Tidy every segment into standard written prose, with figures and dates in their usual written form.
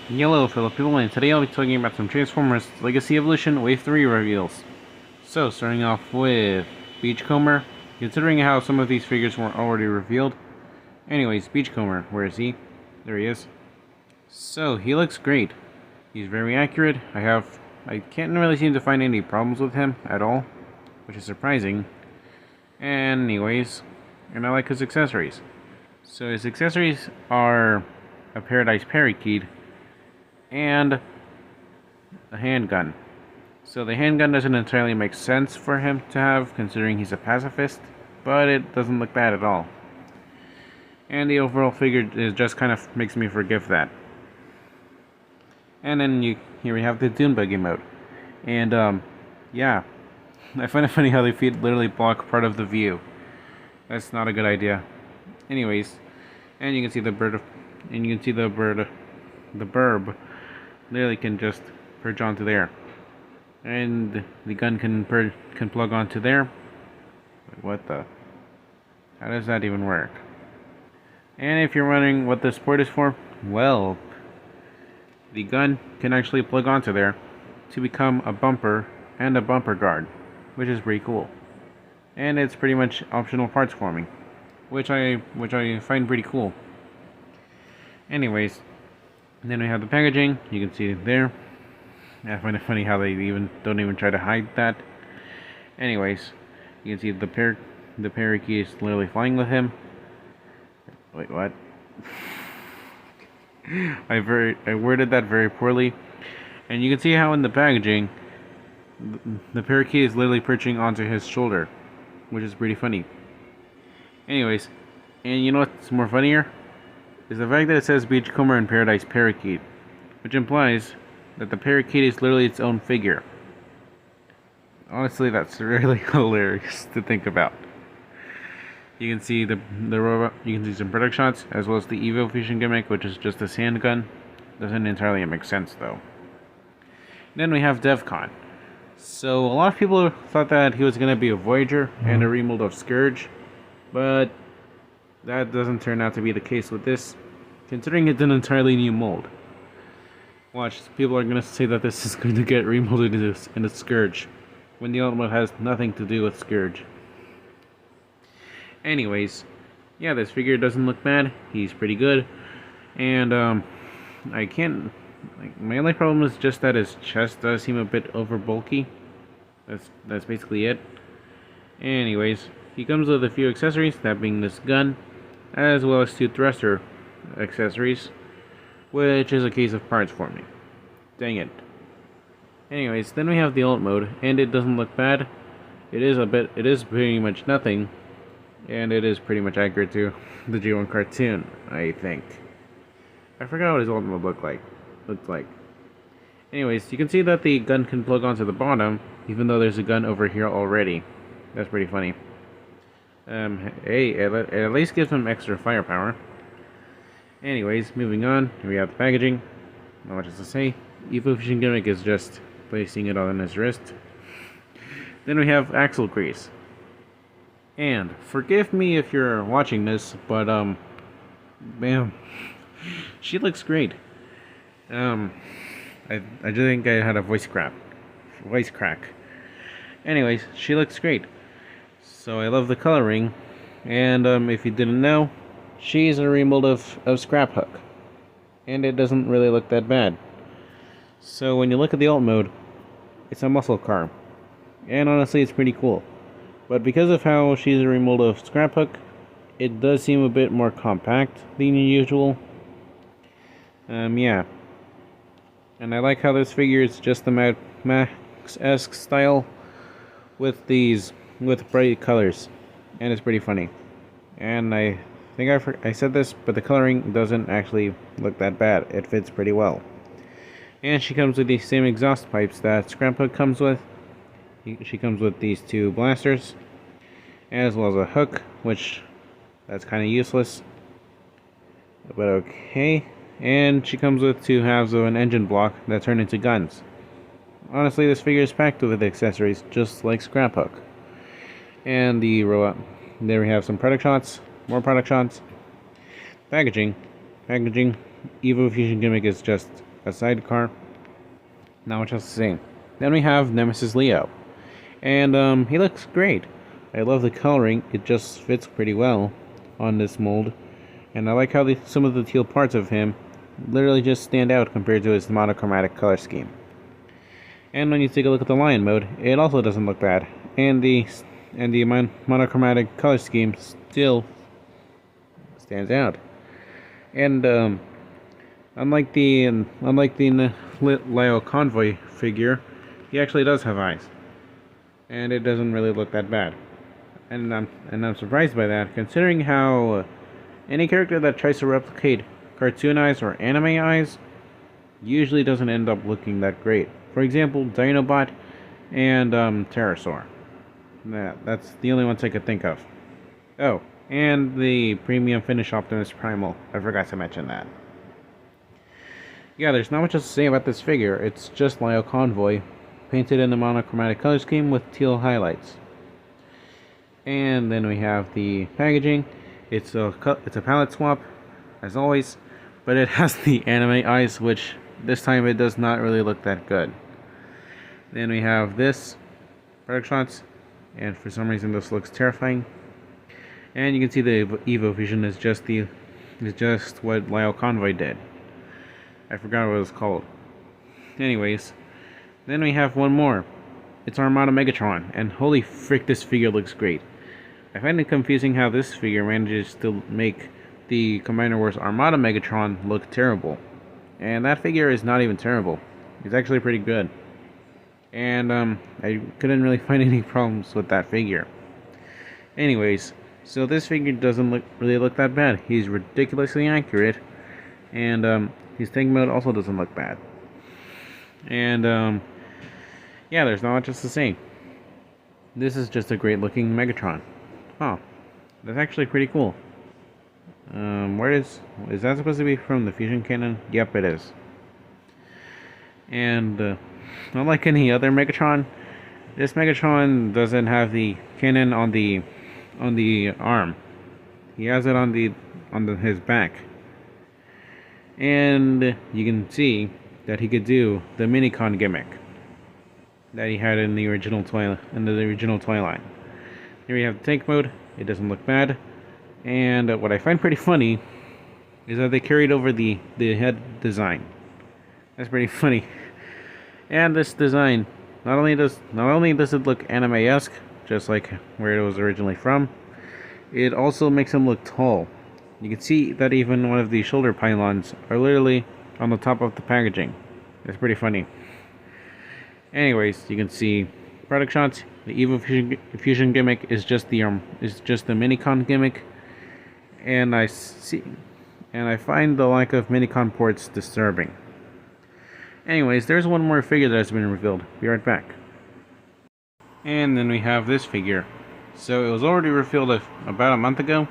Hello, fellow people, and today I'll be talking about some Transformers Legacy Evolution Wave 3 reveals. So, starting off with Beachcomber, considering how some of these figures were already revealed. Anyways, Beachcomber, where is he? There he is. So, he looks great. He's very accurate. I can't really seem to find any problems with him at all, which is surprising. Anyways, and I like his accessories. So, his accessories are a Paradise Parakeet and a handgun. So the handgun doesn't entirely make sense for him to have, considering he's a pacifist, but it doesn't look bad at all. And the overall figure is just kind of makes me forgive that. And then here we have the Dune Buggy mode. And yeah, I find it funny how they feet literally block part of the view. That's not a good idea. Anyways, and you can see the burb literally can just perch onto there, and the gun can plug onto there. What the? How does that even work? And if you're wondering what this port is for, well, the gun can actually plug onto there to become a bumper and a bumper guard, which is pretty cool. And it's pretty much optional parts for me, which I find pretty cool. Anyways, and then we have the packaging. You can see it there. I find it funny how they don't even try to hide that. Anyways, you can see the parakeet is literally flying with him. Wait, what? I worded that very poorly. And you can see how in the packaging, the parakeet is literally perching onto his shoulder, which is pretty funny. Anyways, and you know what's more funnier? Is the fact that it says Beachcomber and Paradise Parakeet, which implies that the parakeet is literally its own figure. Honestly, that's really hilarious to think about. You can see the robot. You can see some product shots, as well as the Evo Fusion gimmick, which is just a handgun. Doesn't entirely make sense though. Then we have DevCon. So a lot of people thought that he was going to be a Voyager and a remold of Scourge, but that doesn't turn out to be the case with this, considering it's an entirely new mold. Watch, people are going to say that this is going to get remolded into Scourge, when the Ultimate has nothing to do with Scourge. Anyways, yeah, this figure doesn't look bad. He's pretty good. And, I can't... my only problem is just that his chest does seem a bit over bulky. That's basically it. Anyways, he comes with a few accessories, that being this gun, as well as 2 thruster accessories, which is a case of parts for me. Dang it. Anyways, then we have the alt mode, and it doesn't look bad. It is pretty much nothing, and it is pretty much accurate to the G1 cartoon, I think. I forgot what his alt mode looked like. Anyways, you can see that the gun can plug onto the bottom, even though there's a gun over here already. That's pretty funny. Hey, it at least gives him extra firepower. Anyways, moving on, here we have the packaging. Not much else to say. Evo Fusion gimmick is just placing it on his wrist. Then we have axle grease. And forgive me if you're watching this, but bam, she looks great. I just think I had a voice crack. Anyways, she looks great. So I love the coloring, and if you didn't know, she's a remold of Scraphook, and it doesn't really look that bad. So when you look at the alt mode, it's a muscle car, and honestly it's pretty cool. But because of how she's a remold of Scraphook, it does seem a bit more compact than usual. Yeah. And I like how this figure is just the Mad Max-esque style with bright colors, and it's pretty funny. And I think I said this, but the coloring doesn't actually look that bad. It fits pretty well. And she comes with the same exhaust pipes that Scraphook comes with. She comes with these 2 blasters, as well as a hook, which that's kind of useless, but okay. And she comes with 2 halves of an engine block that turn into guns. Honestly, this figure is packed with accessories, just like Scraphook. And there we have some product shots, more product shots. Packaging, Evo Fusion gimmick is just a sidecar. Not much else to say. Then we have Nemesis Leo. And he looks great. I love the coloring, it just fits pretty well on this mold. And I like how some of the teal parts of him literally just stand out compared to his monochromatic color scheme. And when you take a look at the lion mode, it also doesn't look bad. And the monochromatic color scheme still stands out. And unlike the Leo Convoy figure, he actually does have eyes, and it doesn't really look that bad. And I'm surprised by that, considering how any character that tries to replicate cartoon eyes or anime eyes usually doesn't end up looking that great. For example, Dinobot and Pterosaur. That's the only ones I could think of. Oh, and the premium finish Optimus Primal. I forgot to mention that. Yeah, there's not much else to say about this figure. It's just Leo Convoy, painted in the monochromatic color scheme with teal highlights. And then we have the packaging. It's a palette swap, as always, but it has the anime eyes, which this time it does not really look that good. Then we have this product shots, and for some reason this looks terrifying. And you can see the Evo Fusion is just what Leo Convoy did. I forgot what it was called. Anyways, then we have one more. It's Armada Megatron, and holy frick, this figure looks great. I find it confusing how this figure manages to make the Combiner Wars Armada Megatron look terrible. And that figure is not even terrible. It's actually pretty good. And I couldn't really find any problems with that figure. Anyways, so this figure doesn't really look that bad. He's ridiculously accurate, and his tank mode also doesn't look bad. And yeah, there's not much else to say. This is just a great looking Megatron. Oh, that's actually pretty cool. Where is that supposed to be from, the fusion cannon? Yep, it is. And unlike any other Megatron, this Megatron doesn't have the cannon on the arm. He has it on his back. And you can see that he could do the Minicon gimmick that he had in the original toy line. Here we have the tank mode. It doesn't look bad. And what I find pretty funny is that they carried over the head design. That's pretty funny. And this design, not only does it look anime-esque, just like where it was originally from, it also makes him look tall. You can see that even one of the shoulder pylons are literally on the top of the packaging. It's pretty funny. Anyways, you can see product shots. The Evo Fusion gimmick is just the Minicon gimmick, and I find the lack of Minicon ports disturbing. Anyways, there's one more figure that has been revealed. Be right back. And then we have this figure. So it was already revealed about a month ago,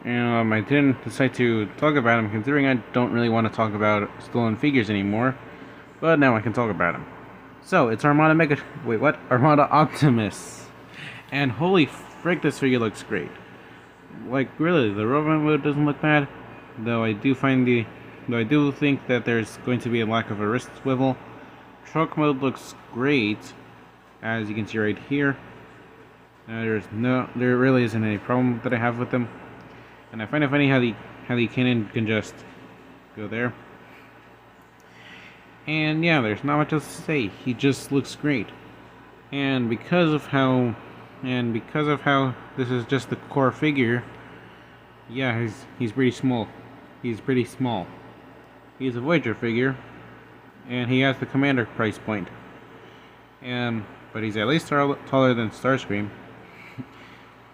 and I didn't decide to talk about him considering I don't really want to talk about stolen figures anymore. But now I can talk about him. So it's Armada Optimus, and holy frick, this figure looks great. Like really, the robot mode doesn't look bad, though I do think that there's going to be a lack of a wrist swivel. Truck mode looks great, as you can see right here. There really isn't any problem that I have with them, and I find it funny how the cannon can just go there. And yeah, there's not much else to say. He just looks great, and because of how this is just the core figure, yeah, he's pretty small. He's pretty small. He's a Voyager figure, and he has the Commander price point. But he's at least taller than Starscream,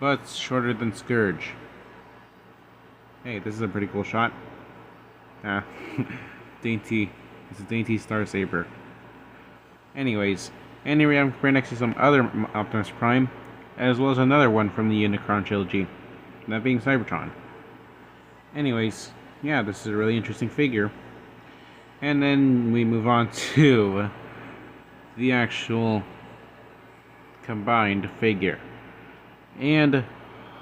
but shorter than Scourge. Hey, this is a pretty cool shot. Dainty. It's a dainty Star Saber. Anyways, and here we have compared next to some other Optimus Prime, as well as another one from the Unicron trilogy, that being Cybertron. Anyways, yeah, this is a really interesting figure. And then we move on to the actual combined figure. And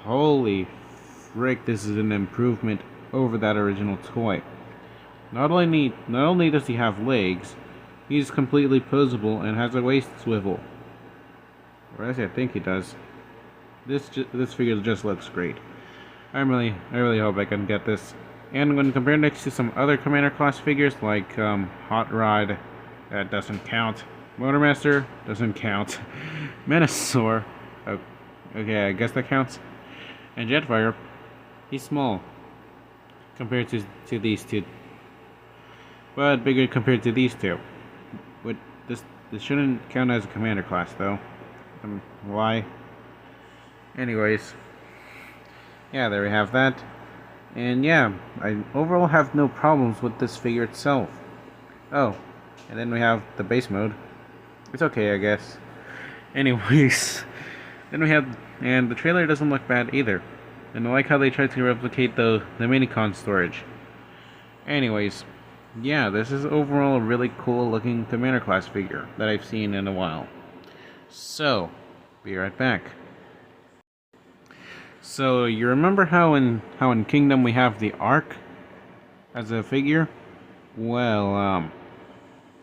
holy frick, this is an improvement over that original toy. Not only does he have legs, he's completely posable and has a waist swivel. Or at least I think he does. This figure just looks great. I really hope I can get this. And when compared next to some other Commander class figures like Hot Rod, that doesn't count. Motormaster doesn't count. Menasor, oh, okay, I guess that counts. And Jetfire, he's small compared to these two, but bigger compared to these two. But this shouldn't count as a Commander class though. Why? Anyways, yeah, there we have that. And yeah, I overall have no problems with this figure itself. Oh, and then we have the base mode. It's okay, I guess. Anyways, then we have, and the trailer doesn't look bad either. And I like how they tried to replicate the Minicon storage. Anyways, yeah, this is overall a really cool looking Commander class figure that I've seen in a while. So, be right back. So you remember how in Kingdom we have the Ark as a figure? Well,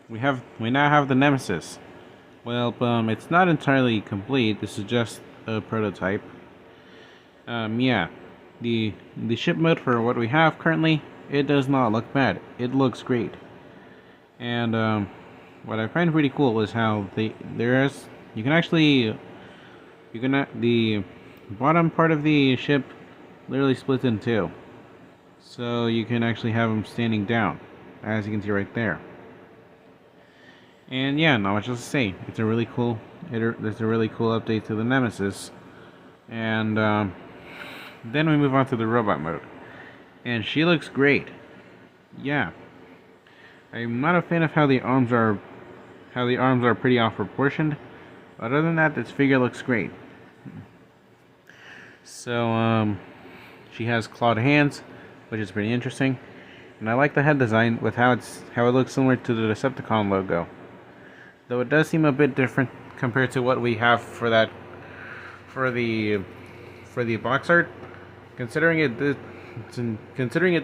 we now have the Nemesis. Well, it's not entirely complete. This is just a prototype. Yeah, the ship mode for what we have currently, it does not look bad. It looks great. And what I find pretty cool is how the bottom part of the ship literally splits in two. So you can actually have him standing down, as you can see right there. And yeah, not much else to say. It's a really cool update to the Nemesis. And then we move on to the robot mode. And she looks great. Yeah. I'm not a fan of how the arms are pretty off proportioned. Other than that, this figure looks great. So, she has clawed hands, which is pretty interesting. And I like the head design with how it looks similar to the Decepticon logo. Though it does seem a bit different compared to what we have for the box art. Considering it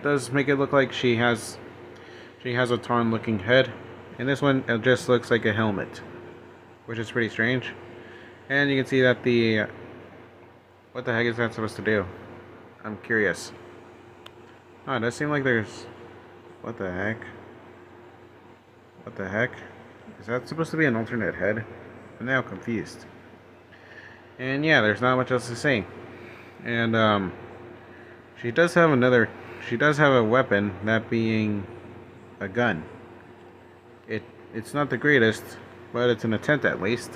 does make it look like she has a Tron looking head. In this one, it just looks like a helmet, which is pretty strange. And you can see that what the heck is that supposed to do? I'm curious. Oh, it does seem like there's... What the heck? What the heck? Is that supposed to be an alternate head? I'm now confused. And yeah, there's not much else to say. And she does have a weapon, that being a gun. It's not the greatest, but it's an attempt at least.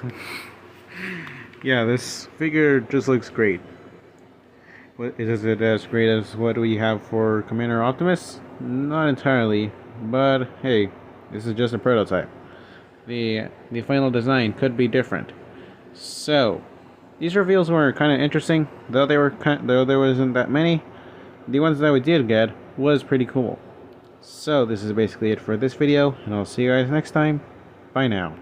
Yeah, this figure just looks great. Is it as great as what we have for Commander Optimus? Not entirely, but hey, this is just a prototype. The final design could be different. So, these reveals were kind of interesting, though there wasn't that many. The ones that we did get was pretty cool. So this is basically it for this video, and I'll see you guys next time. Bye now.